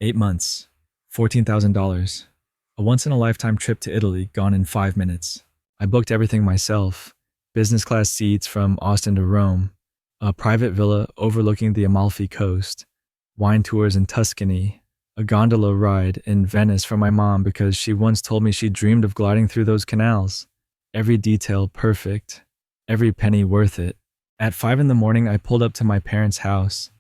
8 months, $14,000. A once-in-a-lifetime trip to Italy gone in 5 minutes. I booked everything myself. Business class seats from Austin to Rome, a private villa overlooking the Amalfi Coast, wine tours in Tuscany, a gondola ride in Venice for my mom because she once told me she dreamed of gliding through those canals. Every detail perfect, every penny worth it. At 5 in the morning, I pulled up to my parents' house.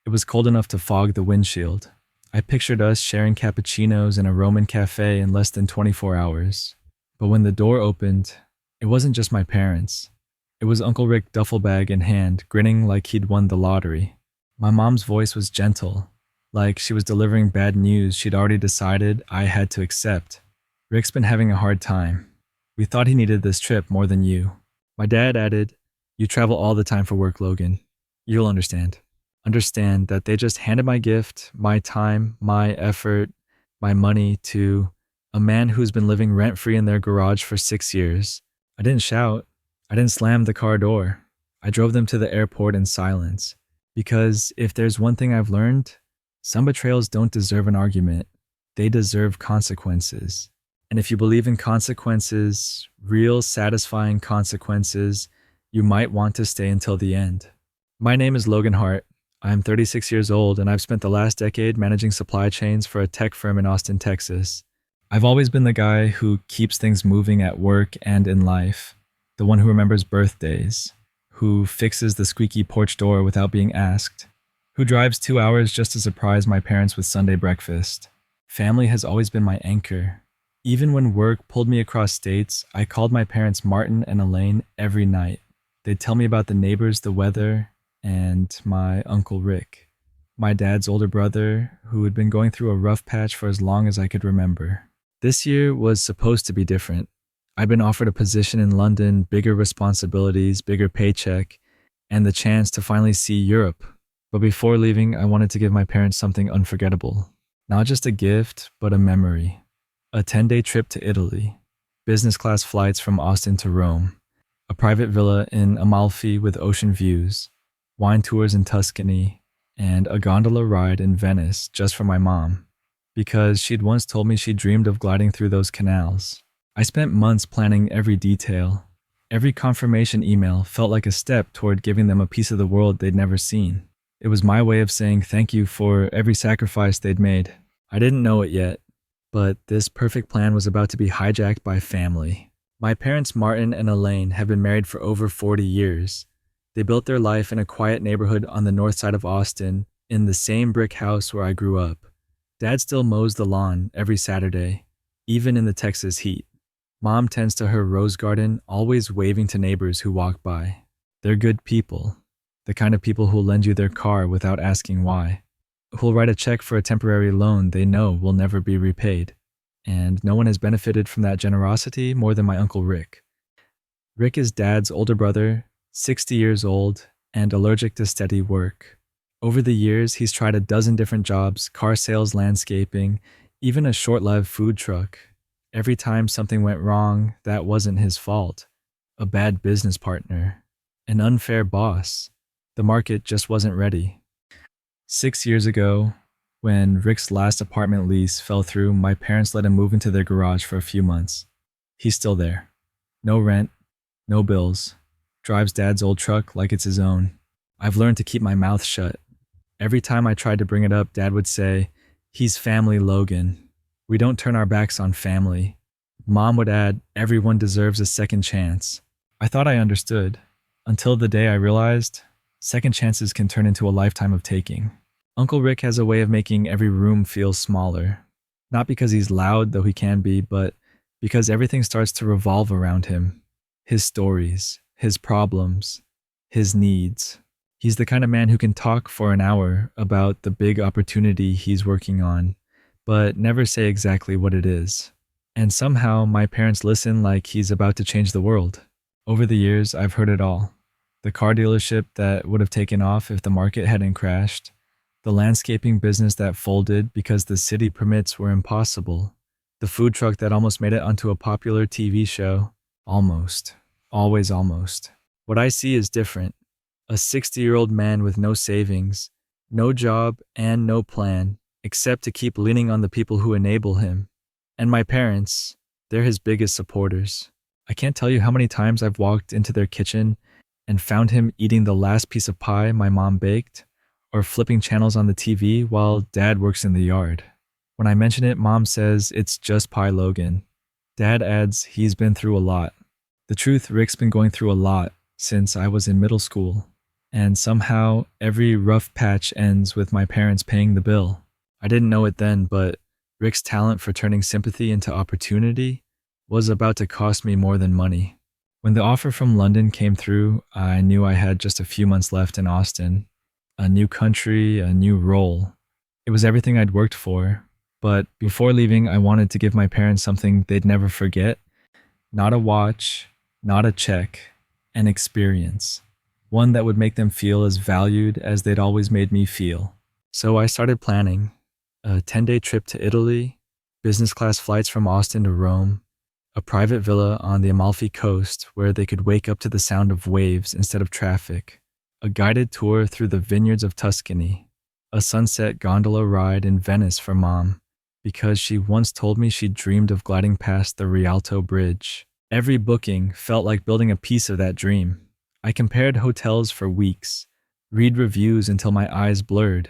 It was cold enough to fog the windshield. I pictured us sharing cappuccinos in a Roman cafe in less than 24 hours. But when the door opened, it wasn't just my parents. It was Uncle Rick, duffel bag in hand, grinning like he'd won the lottery. My mom's voice was gentle, like she was delivering bad news she'd already decided I had to accept. Rick's been having a hard time. We thought he needed this trip more than you. My dad added, "You travel all the time for work, Logan. You'll understand." Understand that they just handed my gift, my time, my effort, my money to a man who's been living rent-free in their garage for 6 years. I didn't shout. I didn't slam the car door. I drove them to the airport in silence. Because if there's one thing I've learned, some betrayals don't deserve an argument. They deserve consequences. And if you believe in consequences, real satisfying consequences, you might want to stay until the end. My name is Logan Hart. I'm 36 years old and I've spent the last decade managing supply chains for a tech firm in Austin, Texas. I've always been the guy who keeps things moving at work and in life, the one who remembers birthdays, who fixes the squeaky porch door without being asked, who drives 2 hours just to surprise my parents with Sunday breakfast. Family has always been my anchor. Even when work pulled me across states, I called my parents Martin and Elaine every night. They'd tell me about the neighbors, the weather, and my Uncle Rick, my dad's older brother, who had been going through a rough patch for as long as I could remember. This year was supposed to be different. I'd been offered a position in London, bigger responsibilities, bigger paycheck, and the chance to finally see Europe. But before leaving, I wanted to give my parents something unforgettable. Not just a gift, but a memory. A 10-day trip to Italy, business class flights from Austin to Rome, a private villa in Amalfi with ocean views, wine tours in Tuscany, and a gondola ride in Venice just for my mom, because she'd once told me she dreamed of gliding through those canals. I spent months planning every detail. Every confirmation email felt like a step toward giving them a piece of the world they'd never seen. It was my way of saying thank you for every sacrifice they'd made. I didn't know it yet, but this perfect plan was about to be hijacked by family. My parents, Martin and Elaine, have been married for over 40 years. They built their life in a quiet neighborhood on the north side of Austin, in the same brick house where I grew up. Dad still mows the lawn every Saturday, even in the Texas heat. Mom tends to her rose garden, always waving to neighbors who walk by. They're good people, the kind of people who'll lend you their car without asking why, who'll write a check for a temporary loan they know will never be repaid. And no one has benefited from that generosity more than my Uncle Rick. Rick is Dad's older brother, 60 years old, and allergic to steady work. Over the years, he's tried a dozen different jobs, car sales, landscaping, even a short-lived food truck. Every time something went wrong, that wasn't his fault. A bad business partner. An unfair boss. The market just wasn't ready. 6 years ago, when Rick's last apartment lease fell through, my parents let him move into their garage for a few months. He's still there. No rent, no bills. Drives Dad's old truck like it's his own. I've learned to keep my mouth shut. Every time I tried to bring it up, Dad would say, "He's family, Logan. We don't turn our backs on family." Mom would add, "Everyone deserves a second chance." I thought I understood, until the day I realized second chances can turn into a lifetime of taking. Uncle Rick has a way of making every room feel smaller. Not because he's loud, though he can be, but because everything starts to revolve around him. His stories, his problems, his needs. He's the kind of man who can talk for an hour about the big opportunity he's working on, but never say exactly what it is. And somehow my parents listen like he's about to change the world. Over the years, I've heard it all. The car dealership that would have taken off if the market hadn't crashed. The landscaping business that folded because the city permits were impossible. The food truck that almost made it onto a popular TV show. Almost. Always almost. What I see is different. A 60-year-old man with no savings, no job, and no plan, except to keep leaning on the people who enable him. And my parents, they're his biggest supporters. I can't tell you how many times I've walked into their kitchen and found him eating the last piece of pie my mom baked, or flipping channels on the TV while Dad works in the yard. When I mention it, Mom says it's just Pie Logan. Dad adds he's been through a lot. The truth, Rick's been going through a lot since I was in middle school, and somehow every rough patch ends with my parents paying the bill. I didn't know it then, but Rick's talent for turning sympathy into opportunity was about to cost me more than money. When the offer from London came through, I knew I had just a few months left in Austin. A new country, a new role. It was everything I'd worked for, but before leaving, I wanted to give my parents something they'd never forget. Not a watch, not a check, an experience. One that would make them feel as valued as they'd always made me feel. So I started planning. A 10-day trip to Italy, business class flights from Austin to Rome, a private villa on the Amalfi Coast where they could wake up to the sound of waves instead of traffic, a guided tour through the vineyards of Tuscany, a sunset gondola ride in Venice for Mom, because she once told me she dreamed of gliding past the Rialto Bridge. Every booking felt like building a piece of that dream. I compared hotels for weeks, read reviews until my eyes blurred,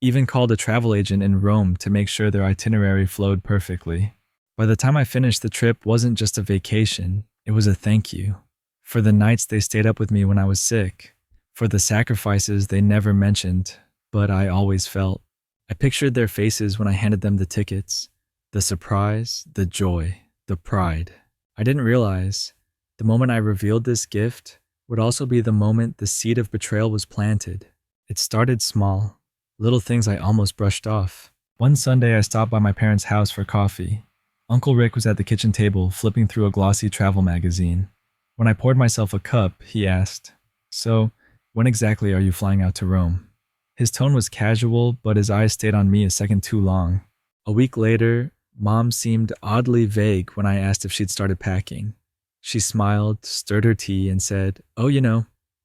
even called a travel agent in Rome to make sure their itinerary flowed perfectly. By the time I finished, the trip wasn't just a vacation, it was a thank you. For the nights they stayed up with me when I was sick, for the sacrifices they never mentioned, but I always felt. I pictured their faces when I handed them the tickets, the surprise, the joy, the pride. I didn't realize the moment I revealed this gift would also be the moment the seed of betrayal was planted. It started small. Little things I almost brushed off. One Sunday, I stopped by my parents' house for coffee. Uncle Rick was at the kitchen table, flipping through a glossy travel magazine. When I poured myself a cup, he asked, "So, when exactly are you flying out to Rome?" His tone was casual, but his eyes stayed on me a second too long. A week later, Mom seemed oddly vague when I asked if she'd started packing. She smiled, stirred her tea, and said, "Oh,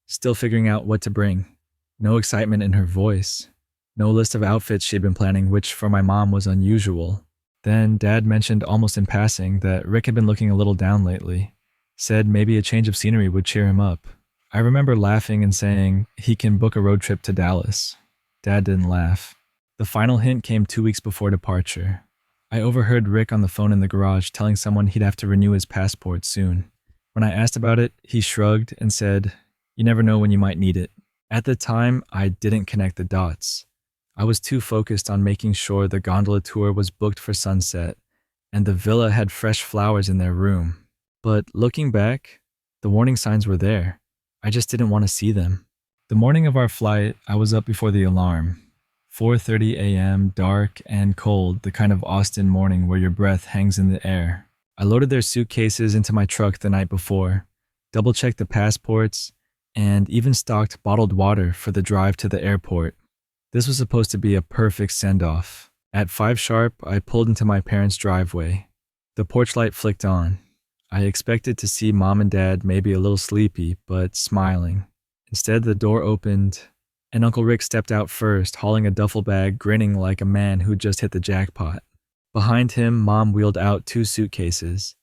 still figuring out what to bring." No excitement in her voice. No list of outfits she'd been planning, which for my mom was unusual. Then Dad mentioned almost in passing that Rick had been looking a little down lately. Said maybe a change of scenery would cheer him up. I remember laughing and saying he can book a road trip to Dallas. Dad didn't laugh. The final hint came 2 weeks before departure. I overheard Rick on the phone in the garage telling someone he'd have to renew his passport soon. When I asked about it, he shrugged and said, "You never know when you might need it." At the time, I didn't connect the dots. I was too focused on making sure the gondola tour was booked for sunset and the villa had fresh flowers in their room. But looking back, the warning signs were there. I just didn't want to see them. The morning of our flight, I was up before the alarm. 4:30 a.m., dark and cold, the kind of Austin morning where your breath hangs in the air. I loaded their suitcases into my truck the night before, double-checked the passports, and even stocked bottled water for the drive to the airport. This was supposed to be a perfect send-off. At 5 sharp, I pulled into my parents' driveway. The porch light flicked on. I expected to see Mom and Dad maybe a little sleepy, but smiling. Instead, the door opened, and Uncle Rick stepped out first, hauling a duffel bag, grinning like a man who'd just hit the jackpot. Behind him, Mom wheeled out 2 suitcases.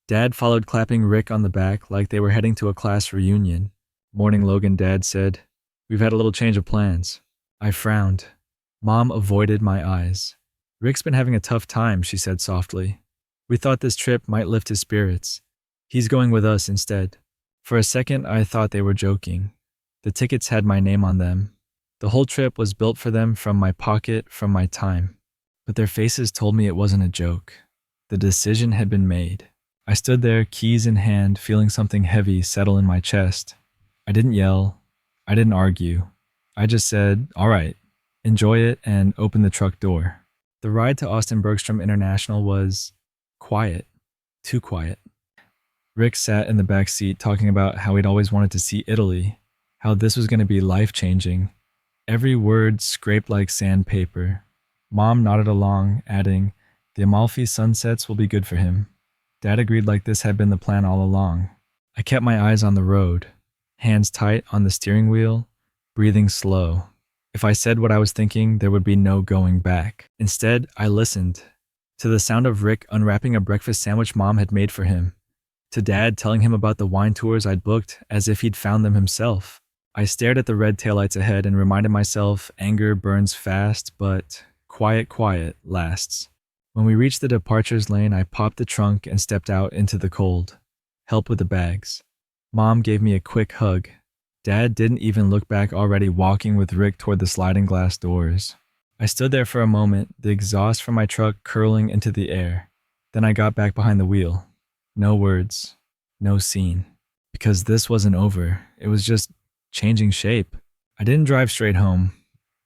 Dad followed, clapping Rick on the back like they were heading to a class reunion. "Morning, Logan," Dad said. "We've had a little change of plans." I frowned. Mom avoided my eyes. "Rick's been having a tough time," she said softly. "We thought this trip might lift his spirits. He's going with us instead." For a second, I thought they were joking. The tickets had my name on them. The whole trip was built for them, from my pocket, from my time. But their faces told me it wasn't a joke. The decision had been made. I stood there, keys in hand, feeling something heavy settle in my chest. I didn't yell. I didn't argue. I just said, "All right, enjoy it," and opened the truck door. The ride to Austin Bergstrom International was quiet. Too quiet. Rick sat in the back seat talking about how he'd always wanted to see Italy, how this was going to be life-changing. Every word scraped like sandpaper. Mom nodded along, adding, "The Amalfi sunsets will be good for him." Dad agreed like this had been the plan all along. I kept my eyes on the road, hands tight on the steering wheel, breathing slow. If I said what I was thinking, there would be no going back. Instead, I listened to the sound of Rick unwrapping a breakfast sandwich mom had made for him, to Dad telling him about the wine tours I'd booked as if he'd found them himself. I stared at the red taillights ahead and reminded myself anger burns fast, but quiet lasts. When we reached the departures lane, I popped the trunk and stepped out into the cold. Help with the bags. Mom gave me a quick hug. Dad didn't even look back, already walking with Rick toward the sliding glass doors. I stood there for a moment, the exhaust from my truck curling into the air. Then I got back behind the wheel. No words, no scene. Because this wasn't over. It was just changing shape. I didn't drive straight home.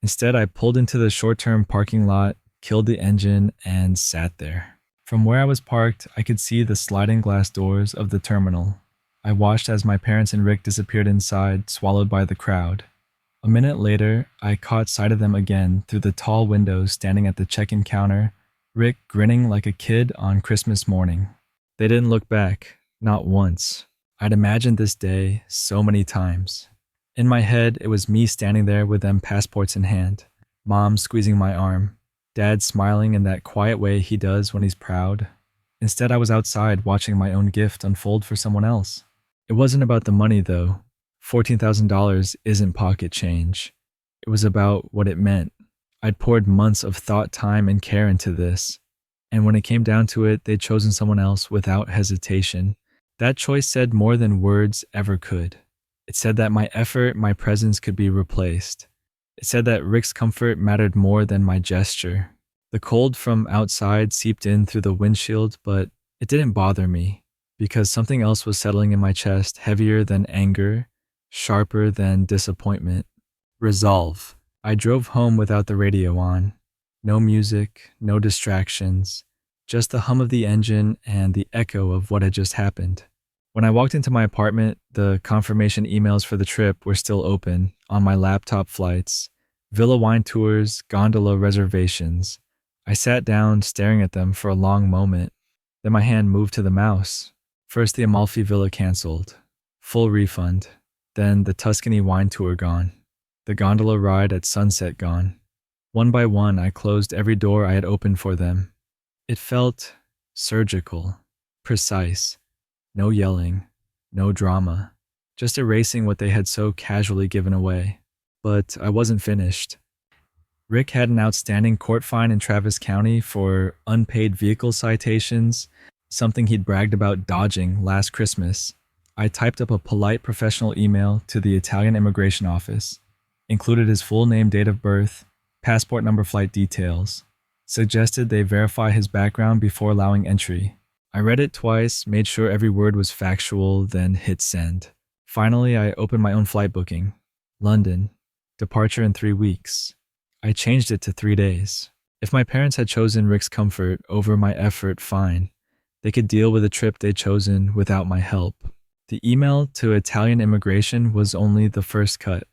Instead, I pulled into the short-term parking lot, killed the engine, and sat there. From where I was parked, I could see the sliding glass doors of the terminal. I watched as my parents and Rick disappeared inside, swallowed by the crowd. A minute later, I caught sight of them again through the tall windows standing at the check-in counter, Rick grinning like a kid on Christmas morning. They didn't look back, not once. I'd imagined this day so many times. In my head, it was me standing there with them passports in hand, Mom squeezing my arm, Dad smiling in that quiet way he does when he's proud. Instead, I was outside watching my own gift unfold for someone else. It wasn't about the money, though. $14,000 isn't pocket change. It was about what it meant. I'd poured months of thought, time, and care into this. And when it came down to it, they'd chosen someone else without hesitation. That choice said more than words ever could. It said that my effort, my presence could be replaced. It said that Rick's comfort mattered more than my gesture. The cold from outside seeped in through the windshield, but it didn't bother me, because something else was settling in my chest, heavier than anger, sharper than disappointment. Resolve. I drove home without the radio on. No music, no distractions, just the hum of the engine and the echo of what had just happened. When I walked into my apartment, the confirmation emails for the trip were still open on my laptop. Flights, villa wine tours, gondola reservations. I sat down staring at them for a long moment. Then my hand moved to the mouse. First the Amalfi Villa canceled. Full refund. Then the Tuscany wine tour gone. The gondola ride at sunset gone. One by one, I closed every door I had opened for them. It felt surgical, precise. No yelling, no drama, just erasing what they had so casually given away. But I wasn't finished. Rick had an outstanding court fine in Travis County for unpaid vehicle citations, something he'd bragged about dodging last Christmas. I typed up a polite professional email to the Italian immigration office, included his full name, date of birth, passport number, flight details, suggested they verify his background before allowing entry. I read it twice, made sure every word was factual, then hit send. Finally, I opened my own flight booking. London. Departure in 3 weeks. I changed it to 3 days. If my parents had chosen Rick's comfort over my effort, fine. They could deal with the trip they'd chosen without my help. The email to Italian immigration was only the first cut.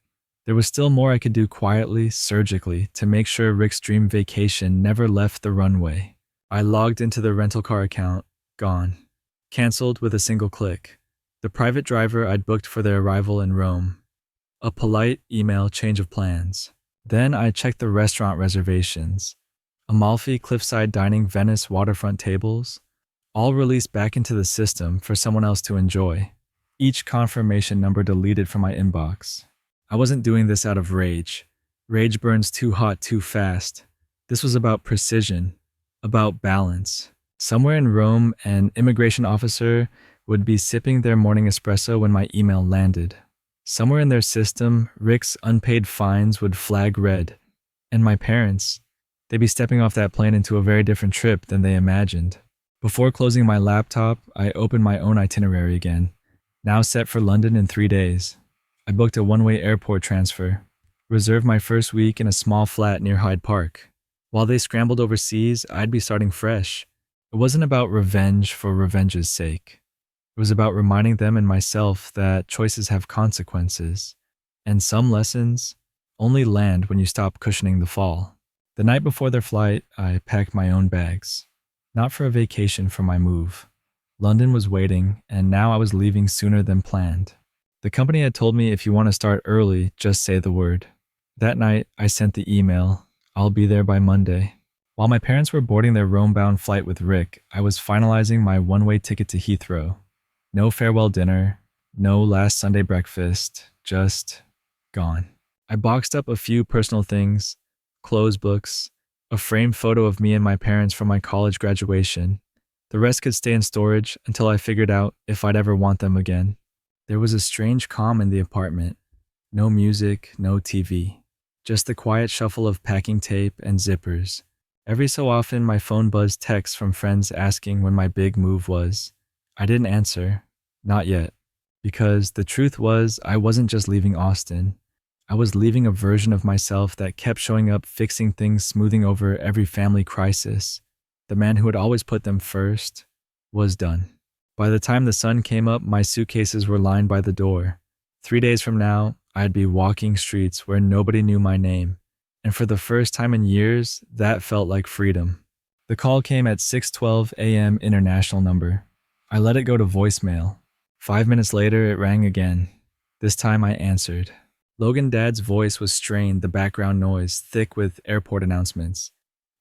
There was still more I could do quietly, surgically, to make sure Rick's dream vacation never left the runway. I logged into the rental car account. Gone. Cancelled with a single click. The private driver I'd booked for their arrival in Rome. A polite email change of plans. Then I checked the restaurant reservations. Amalfi Cliffside Dining Venice waterfront tables. All released back into the system for someone else to enjoy. Each confirmation number deleted from my inbox. I wasn't doing this out of rage. Rage burns too hot too fast. This was about precision. About balance. Somewhere in Rome, an immigration officer would be sipping their morning espresso when my email landed. Somewhere in their system, Rick's unpaid fines would flag red. And my parents, they'd be stepping off that plane into a very different trip than they imagined. Before closing my laptop, I opened my own itinerary again, now set for London in 3 days. I booked a one-way airport transfer, reserved my first week in a small flat near Hyde Park. While they scrambled overseas, I'd be starting fresh. It wasn't about revenge for revenge's sake. It was about reminding them and myself that choices have consequences, and some lessons only land when you stop cushioning the fall. The night before their flight, I packed my own bags. Not for a vacation, for my move. London was waiting, and now I was leaving sooner than planned. The company had told me if you want to start early, just say the word. That night, I sent the email, "I'll be there by Monday." While my parents were boarding their Rome-bound flight with Rick, I was finalizing my one-way ticket to Heathrow. No farewell dinner, no last Sunday breakfast, just gone. I boxed up a few personal things, clothes books, a framed photo of me and my parents from my college graduation. The rest could stay in storage until I figured out if I'd ever want them again. There was a strange calm in the apartment. No music, no TV. Just the quiet shuffle of packing tape and zippers. Every so often, my phone buzzed texts from friends asking when my big move was. I didn't answer. Not yet. Because the truth was, I wasn't just leaving Austin. I was leaving a version of myself that kept showing up, fixing things, smoothing over every family crisis. The man who had always put them first was done. By the time the sun came up, my suitcases were lined by the door. 3 days from now, I'd be walking streets where nobody knew my name. And for the first time in years, that felt like freedom. The call came at 6:12 a.m. international number. I let it go to voicemail. 5 minutes later, it rang again. This time I answered. Logan Dad's voice was strained, the background noise thick with airport announcements.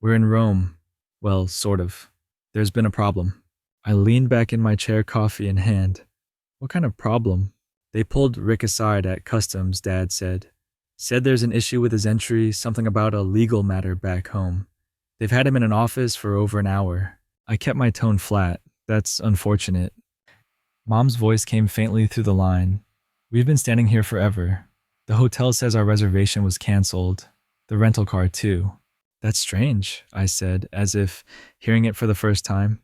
"We're in Rome." Well, sort of. "There's been a problem." I leaned back in my chair, coffee in hand. "What kind of problem?" "They pulled Rick aside at customs," Dad said. "Said there's an issue with his entry, something about a legal matter back home. They've had him in an office for over an hour." I kept my tone flat. "That's unfortunate." Mom's voice came faintly through the line. "We've been standing here forever. The hotel says our reservation was canceled. The rental car, too." "That's strange," I said, as if hearing it for the first time.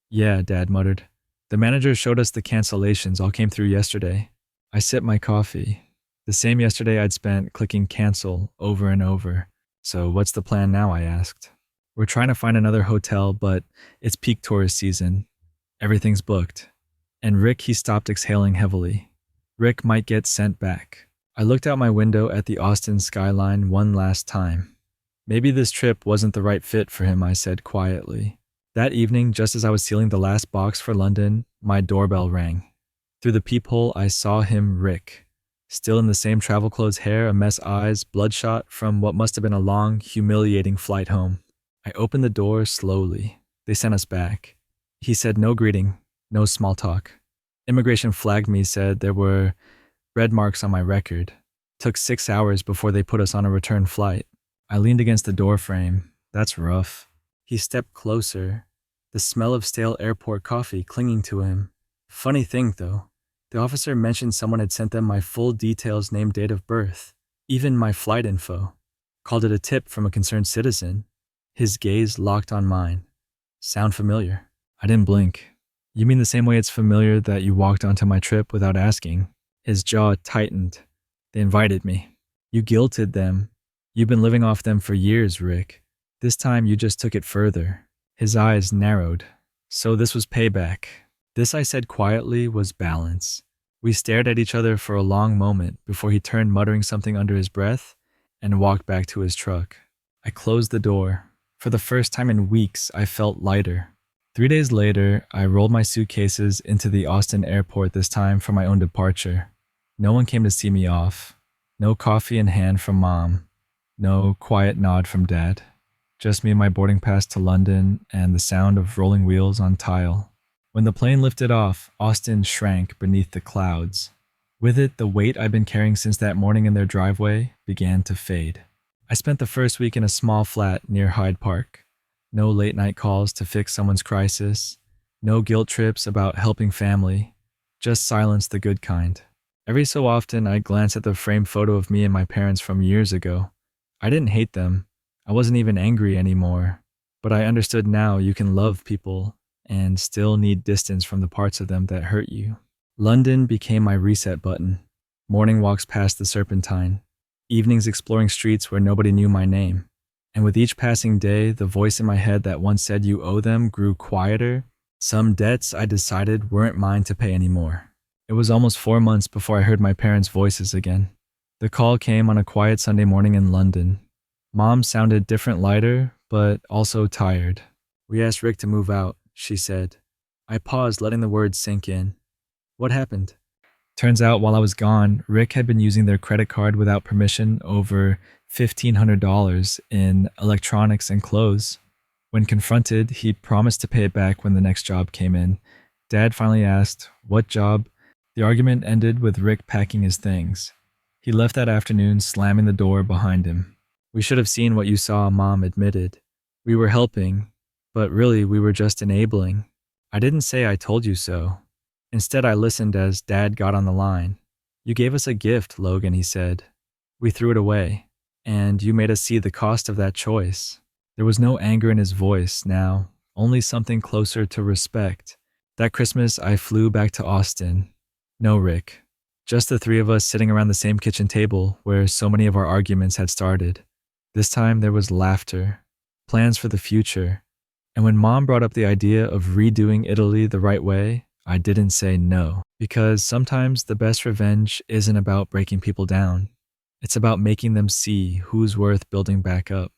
"Yeah," Dad muttered. "The manager showed us the cancellations all came through yesterday." I sipped my coffee. The same yesterday I'd spent clicking cancel over and over. "So what's the plan now?" I asked. "We're trying to find another hotel, but it's peak tourist season. Everything's booked." And Rick, he stopped exhaling heavily. Rick might get sent back. I looked out my window at the Austin skyline one last time. Maybe this trip wasn't the right fit for him, I said quietly. That evening, just as I was sealing the last box for London, my doorbell rang. Through the peephole, I saw him, Rick. Still in the same travel clothes, hair, a mess, eyes, bloodshot from what must have been a long, humiliating flight home. I opened the door slowly. They sent us back. He said no greeting, no small talk. Immigration flagged me, said there were red marks on my record. Took 6 hours before they put us on a return flight. I leaned against the door frame. That's rough. He stepped closer, the smell of stale airport coffee clinging to him. Funny thing, though. The officer mentioned someone had sent them my full details, name, date of birth, even my flight info. Called it a tip from a concerned citizen. His gaze locked on mine. Sound familiar? I didn't blink. You mean the same way it's familiar that you walked onto my trip without asking? His jaw tightened. They invited me. You guilted them. You've been living off them for years, Rick. This time you just took it further. His eyes narrowed. So this was payback. This, I said quietly, was balance. We stared at each other for a long moment before he turned, muttering something under his breath, and walked back to his truck. I closed the door. For the first time in weeks, I felt lighter. 3 days later, I rolled my suitcases into the Austin airport, this time for my own departure. No one came to see me off. No coffee in hand from Mom. No quiet nod from Dad. Just me and my boarding pass to London and the sound of rolling wheels on tile. When the plane lifted off, Austin shrank beneath the clouds. With it, the weight I'd been carrying since that morning in their driveway began to fade. I spent the first week in a small flat near Hyde Park. No late-night calls to fix someone's crisis. No guilt trips about helping family. Just silence, the good kind. Every so often, I'd glance at the framed photo of me and my parents from years ago. I didn't hate them. I wasn't even angry anymore. But I understood now you can love people and still need distance from the parts of them that hurt you. London became my reset button. Morning walks past the Serpentine. Evenings exploring streets where nobody knew my name. And with each passing day, the voice in my head that once said you owe them grew quieter. Some debts I decided weren't mine to pay anymore. It was almost 4 months before I heard my parents' voices again. The call came on a quiet Sunday morning in London. Mom sounded different, lighter, but also tired. "We asked Rick to move out," she said. I paused, letting the words sink in. "What happened?" Turns out while I was gone, Rick had been using their credit card without permission over $1,500 in electronics and clothes. When confronted, he promised to pay it back when the next job came in. Dad finally asked, "What job?" The argument ended with Rick packing his things. He left that afternoon, slamming the door behind him. "We should have seen what you saw," Mom admitted. "We were helping, but really we were just enabling. I didn't say I told you so. Instead, I listened as Dad got on the line. 'You gave us a gift, Logan,' he said. 'We threw it away, and you made us see the cost of that choice.'" There was no anger in his voice now, only something closer to respect. That Christmas, I flew back to Austin. No Rick. Just the three of us sitting around the same kitchen table where so many of our arguments had started. This time there was laughter, plans for the future. And when Mom brought up the idea of redoing Italy the right way, I didn't say no. Because sometimes the best revenge isn't about breaking people down. It's about making them see who's worth building back up.